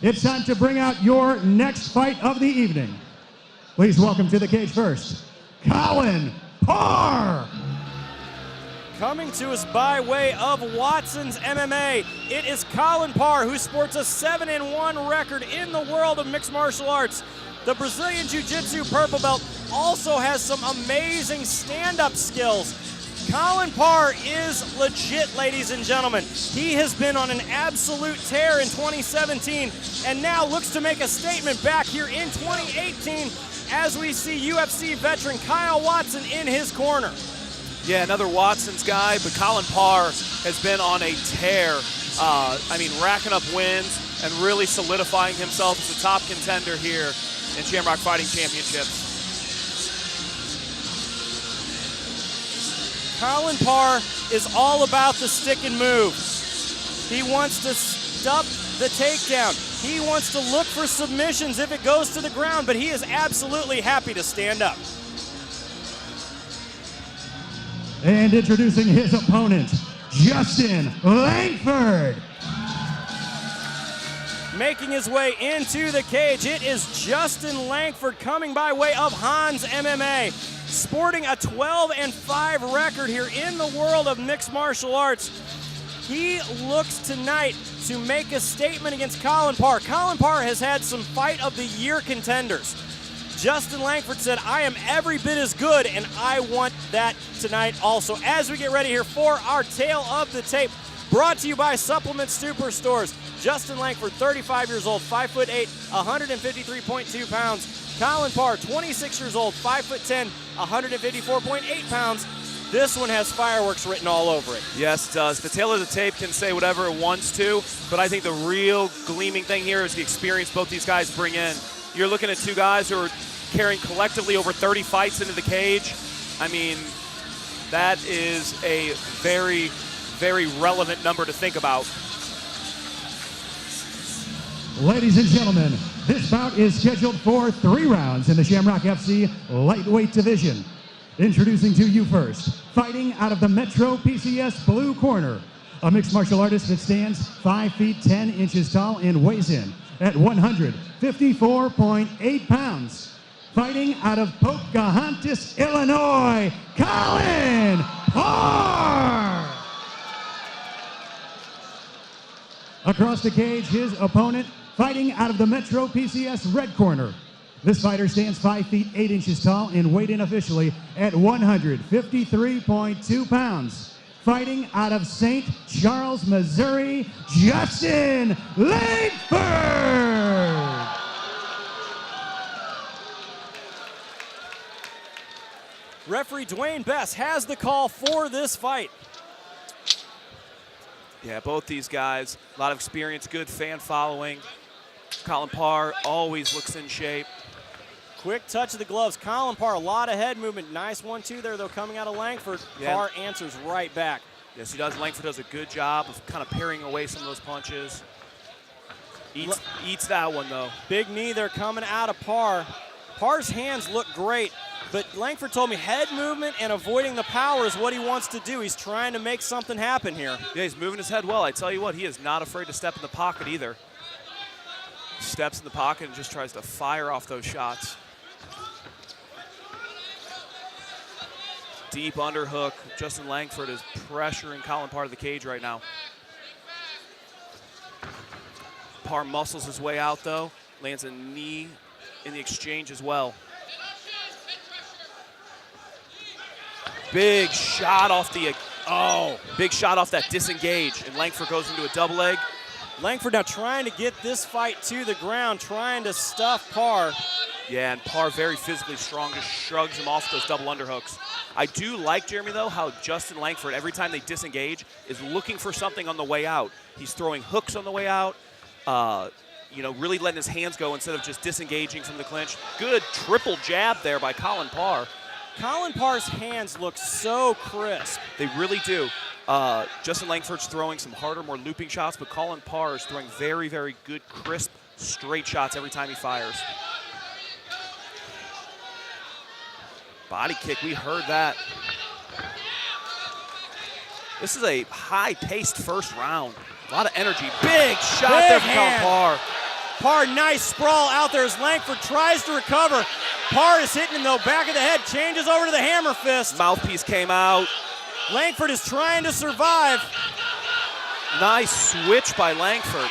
It's time to bring out your next fight of the evening. Please welcome to the cage first, Colin Parr. Coming to us by way of Watson's MMA, it is Colin Parr, who sports a 7-1 record in the world of mixed martial arts. The Brazilian Jiu-Jitsu purple belt also has some amazing stand-up skills. Colin Parr is legit, ladies and gentlemen. He has been on an absolute tear in 2017 and now looks to make a statement back here in 2018 as we see UFC veteran Kyle Watson in his corner. Yeah, another Watson's guy, but Colin Parr has been on a tear. Racking up wins and really solidifying himself as a top contender here in Shamrock Fighting Championships. Colin Parr is all about the stick and move. He wants to stuff the takedown. He wants to look for submissions if it goes to the ground, but he is absolutely happy to stand up. And introducing his opponent, Justin Lankford. Making his way into the cage, it is Justin Lankford coming by way of Hans MMA, sporting a 12-5 record here in the world of mixed martial arts. He looks tonight to make a statement against Colin Parr. Colin Parr has had some Fight of the Year contenders. Justin Lankford said, I am every bit as good, and I want that tonight also. As we get ready here for our tale of the tape, brought to you by Supplement Superstores. Justin Lankford, 35 years old, 5'8", 153.2 pounds. Colin Parr, 26 years old, 5'10", 154.8 pounds. This one has fireworks written all over it. Yes, it does. The tale of the tape can say whatever it wants to, but I think the real gleaming thing here is the experience both these guys bring in. You're looking at two guys who are carrying collectively over 30 fights into the cage. I mean, that is a very, very relevant number to think about. Ladies and gentlemen, this bout is scheduled for 3 rounds in the Shamrock FC lightweight division. Introducing to you first, fighting out of the Metro PCS blue corner, a mixed martial artist that stands 5 feet 10 inches tall and weighs in at 154.8 pounds. Fighting out of Pocahontas, Illinois, Colin Parr. Across the cage, his opponent, fighting out of the Metro PCS red corner. This fighter stands 5 feet 8 inches tall and weighed in officially at 153.2 pounds. Fighting out of St. Charles, Missouri, Justin Lankford. Referee Dwayne Best has the call for this fight. Yeah, both these guys, a lot of experience, good fan following. Colin Parr always looks in shape. Quick touch of the gloves. Colin Parr, a lot of head movement. Nice 1-2 there, though, coming out of Lankford. Yeah. Parr answers right back. Yes, he does. Lankford does a good job of kind of parrying away some of those punches. Eats that one, though. Big knee there coming out of Parr. Parr's hands look great, but Lankford told me head movement and avoiding the power is what he wants to do. He's trying to make something happen here. Yeah, he's moving his head well. I tell you what, he is not afraid to step in the pocket either. Steps in the pocket and just tries to fire off those shots. Deep underhook. Justin Lankford is pressuring Colin Parr to the cage right now. Parr muscles his way out, though. Lands a knee in the exchange as well. Big shot off the, big shot off that disengage, and Lankford goes into a double leg. Lankford now trying to get this fight to the ground, trying to stuff Parr. Yeah, and Parr very physically strong, just shrugs him off those double underhooks. I do like, Jeremy, though, how Justin Lankford, every time they disengage, is looking for something on the way out. He's throwing hooks on the way out, really letting his hands go instead of just disengaging from the clinch. Good triple jab there by Colin Parr. Colin Parr's hands look so crisp. They really do. Justin Lankford's throwing some harder, more looping shots, but Colin Parr is throwing very, very good, crisp, straight shots every time he fires. Body kick, we heard that. This is a high-paced first round. A lot of energy. Big shot there from Colin Parr. Parr, nice sprawl out there as Lankford tries to recover. Parr is hitting him though, back of the head, changes over to the hammer fist. Mouthpiece came out. Lankford is trying to survive. Nice switch by Lankford.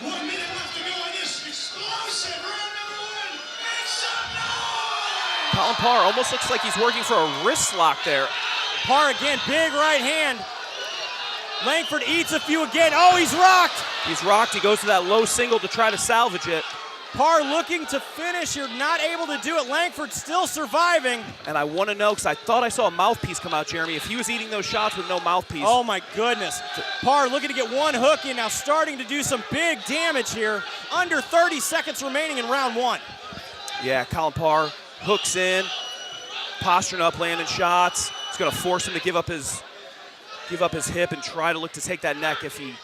1 minute left to go in this explosive round number 1. Make some noise! Colin Parr almost looks like he's working for a wrist lock there. Parr again, big right hand. Lankford eats a few again. Oh, he's rocked. He's rocked. He goes to that low single to try to salvage it. Parr looking to finish here, not able to do it. Lankford still surviving. And I want to know, because I thought I saw a mouthpiece come out, Jeremy, if he was eating those shots with no mouthpiece. Oh my goodness. Parr looking to get one hook in, now starting to do some big damage here. Under 30 seconds remaining in round 1. Yeah, Colin Parr hooks in, posturing up, landing shots. It's going to force him to give up his hip and try to look to take that neck if he...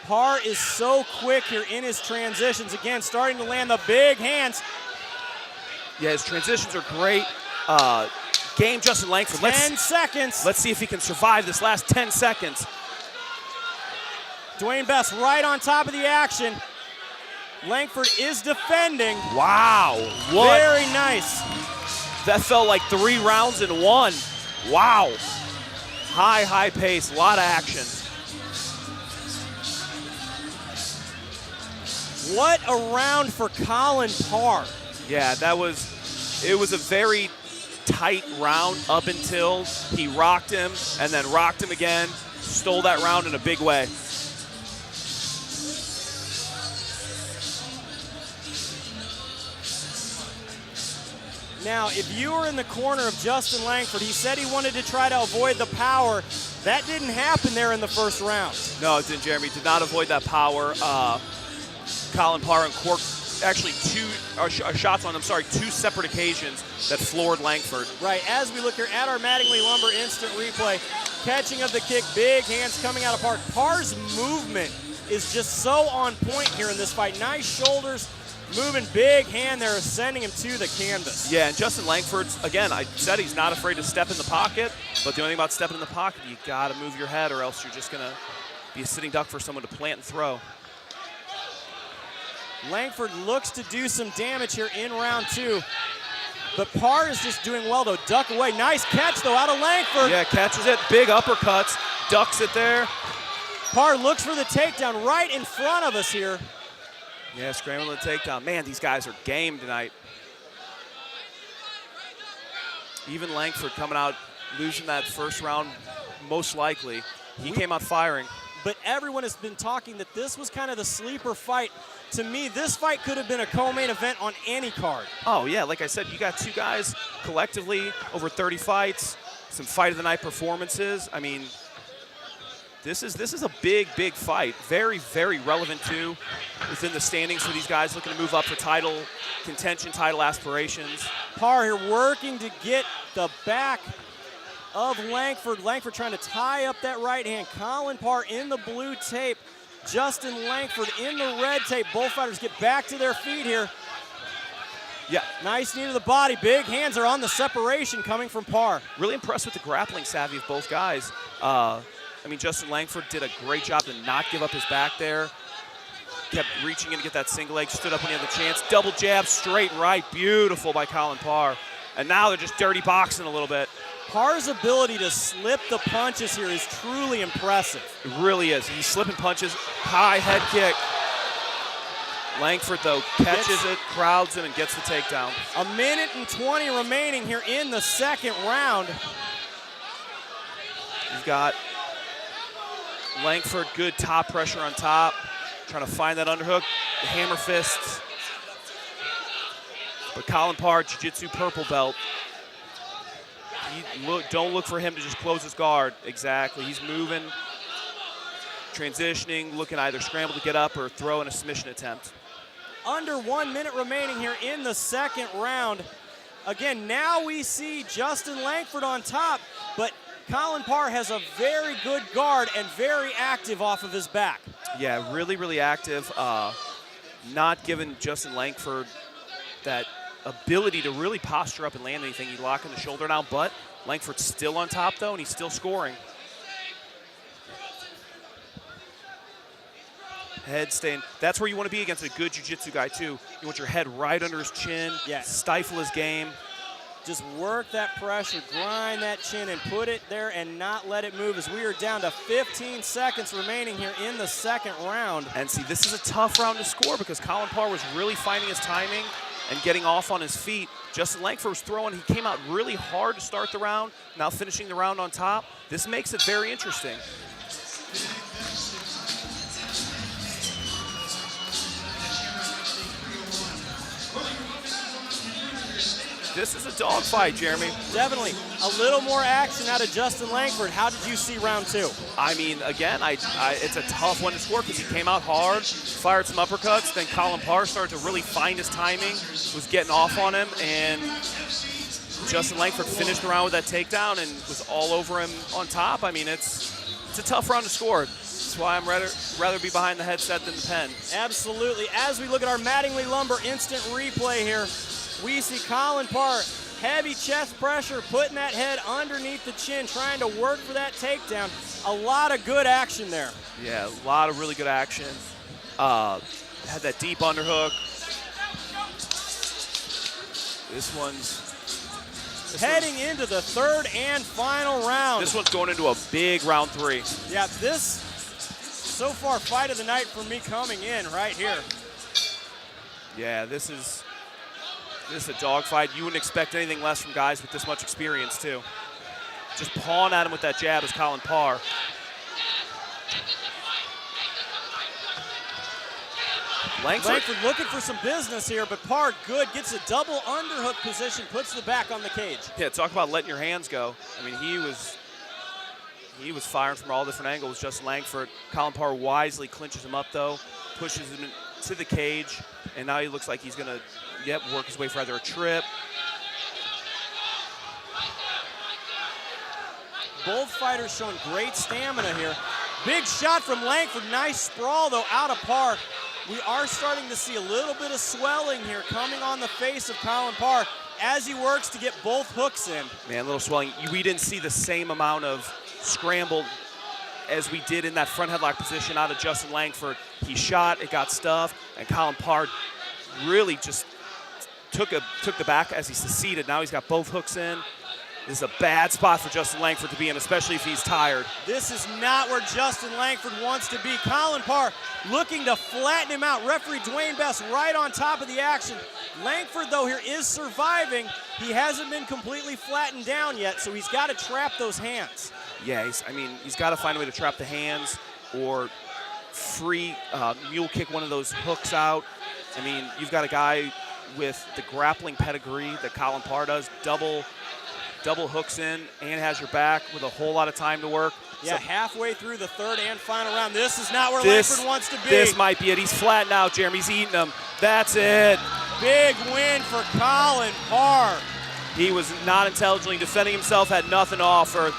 Parr is so quick here in his transitions. Again, starting to land the big hands. Yeah, his transitions are great. Game Justin Lankford. 10 seconds. Let's see if he can survive this last 10 seconds. Dwayne Best right on top of the action. Lankford is defending. Wow. What? Very nice. That felt like 3 rounds in 1. Wow. High pace, a lot of action. What a round for Colin Parr. Yeah, it was a very tight round up until he rocked him and then rocked him again, stole that round in a big way. Now, if you were in the corner of Justin Lankford, he said he wanted to try to avoid the power. That didn't happen there in the first round. No, it didn't, Jeremy. Did not avoid that power. Colin Parr and Cork, actually two shots on them, 2 separate occasions that floored Lankford. Right, as we look here at our Mattingly Lumber instant replay, catching of the kick, big hands coming out of Parr. Parr's movement is just so on point here in this fight. Nice shoulders, moving, big hand there, sending him to the canvas. Yeah, and Justin Lankford's, again, I said he's not afraid to step in the pocket, but the only thing about stepping in the pocket, you gotta move your head or else you're just gonna be a sitting duck for someone to plant and throw. Lankford looks to do some damage here in round 2. But Parr is just doing well, though. Duck away. Nice catch, though, out of Lankford. Yeah, catches it. Big uppercuts. Ducks it there. Parr looks for the takedown right in front of us here. Yeah, scrambling the takedown. Man, these guys are game tonight. Even Lankford coming out, losing that first round, most likely. He came out firing. But everyone has been talking that this was kind of the sleeper fight. To me, this fight could have been a co-main event on any card. Oh, yeah, like I said, you got 2 guys collectively over 30 fights, some fight of the night performances. I mean, this is a big fight. Very, very relevant, too, within the standings for these guys looking to move up for title contention, title aspirations. Parr here working to get the back of Lankford. Lankford trying to tie up that right hand. Colin Parr in the blue tape. Justin Lankford in the red tape. Both fighters get back to their feet here. Yeah. Nice knee to the body. Big hands are on the separation coming from Parr. Really impressed with the grappling savvy of both guys. I mean, Justin Lankford did a great job to not give up his back there. Kept reaching in to get that single leg, stood up when he had the chance. Double jab, straight right. Beautiful by Colin Parr. And now they're just dirty boxing a little bit. Parr's ability to slip the punches here is truly impressive. It really is. He's slipping punches, high head kick. Lankford, though, catches it, crowds him, and gets the takedown. 1 minute and 20 remaining here in the second round. You've got Lankford, good top pressure on top, trying to find that underhook, the hammer fists. But Colin Parr, jiu-jitsu purple belt. Don't look for him to just close his guard. Exactly. He's moving, transitioning, looking either scramble to get up or throw in a submission attempt. Under 1 minute remaining here in the second round. Again, now we see Justin Lankford on top, but Colin Parr has a very good guard and very active off of his back. Yeah, really active. Not giving Justin Lankford that ability to really posture up and land anything. He's locking the shoulder now, but Lankford's still on top, though, and he's still scoring. Head staying. That's where you want to be against a good jiu-jitsu guy, too. You want your head right under his chin, stifle his game. Just work that pressure, grind that chin, and put it there and not let it move as we are down to 15 seconds remaining here in the second round. And see, this is a tough round to score because Colin Parr was really finding his timing and getting off on his feet. Justin Lankford was throwing. He came out really hard to start the round, now finishing the round on top. This makes it very interesting. This is a dogfight, Jeremy. Definitely. A little more action out of Justin Lankford. How did you see round 2? I mean, again, it's a tough one to score because he came out hard, fired some uppercuts, then Colin Parr started to really find his timing, was getting off on him, and Justin Lankford finished the round with that takedown and was all over him on top. I mean, it's a tough round to score. That's why I'm rather be behind the headset than the pen. Absolutely. As we look at our Mattingly Lumber instant replay here, we see Colin Parr, heavy chest pressure, putting that head underneath the chin, trying to work for that takedown. A lot of good action there. Yeah, a lot of really good action. Had that deep underhook. This one's heading into the third and final round. This one's going into a big round 3. Yeah, this, so far, fight of the night for me coming in right here. Yeah, this is a dogfight. You wouldn't expect anything less from guys with this much experience, too. Just pawing at him with that jab is Colin Parr. Lankford looking for some business here, but Parr good, gets a double underhook position, puts the back on the cage. Yeah, talk about letting your hands go. I mean, he was firing from all different angles, Justin Lankford. Colin Parr wisely clinches him up, though, pushes him to the cage, and now he looks like he's going to work his way for either a trip. Both fighters showing great stamina here. Big shot from Lankford. Nice sprawl, though, out of Parr. We are starting to see a little bit of swelling here coming on the face of Colin Parr as he works to get both hooks in. Man, a little swelling. We didn't see the same amount of scramble as we did in that front headlock position out of Justin Lankford. He shot, it got stuffed, and Colin Parr really just took the back as he succeeded. Now he's got both hooks in. This is a bad spot for Justin Lankford to be in, especially if he's tired. This is not where Justin Lankford wants to be. Colin Parr looking to flatten him out. Referee Dwayne Best right on top of the action. Lankford, though, here is surviving. He hasn't been completely flattened down yet, so he's got to trap those hands. Yeah, he's got to find a way to trap the hands or free mule kick one of those hooks out. I mean, you've got a guy with the grappling pedigree that Colin Parr does, double hooks in and has your back with a whole lot of time to work. Yeah, so halfway through the third and final round. This is not where Lankford wants to be. This might be it. He's flat now, Jeremy. He's eating them. That's it. Big win for Colin Parr. He was not intelligently defending himself, had nothing to offer.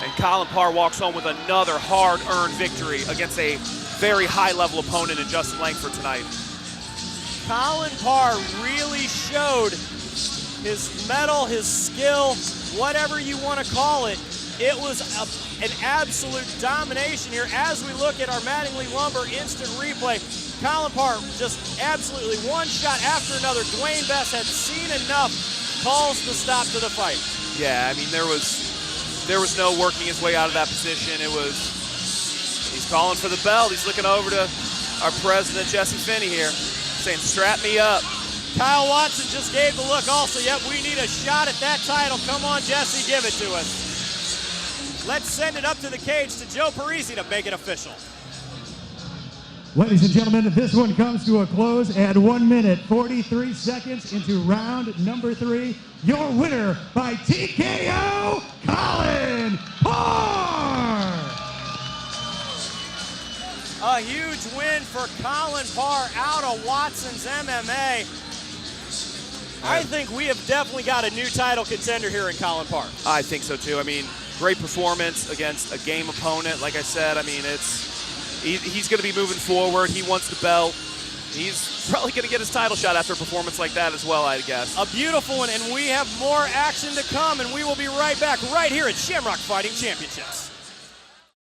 And Colin Parr walks home with another hard-earned victory against a very high-level opponent in Justin Lankford tonight. Colin Parr really showed his mettle, his skill, whatever you want to call it. It was an absolute domination here as we look at our Mattingly Lumber instant replay. Colin Parr just absolutely one shot after another. Dwayne Best had seen enough calls to stop to the fight. Yeah, I mean, there was no working his way out of that position. He's calling for the belt. He's looking over to our president, Jesse Finney here, saying, strap me up. Kyle Watson just gave the look also. Yep, we need a shot at that title. Come on, Jesse, give it to us. Let's send it up to the cage to Joe Parisi to make it official. Ladies and gentlemen, this one comes to a close at 1 minute, 43 seconds into round number 3. Your winner by TKO, Colin Parr! A huge win for Colin Parr out of Watson's MMA. I think we have definitely got a new title contender here in Colin Parr. I think so too. I mean, great performance against a game opponent. Like I said, I mean, he's going to be moving forward. He wants the belt. He's probably going to get his title shot after a performance like that as well, I guess. A beautiful one, and we have more action to come, and we will be right back right here at Shamrock Fighting Championships.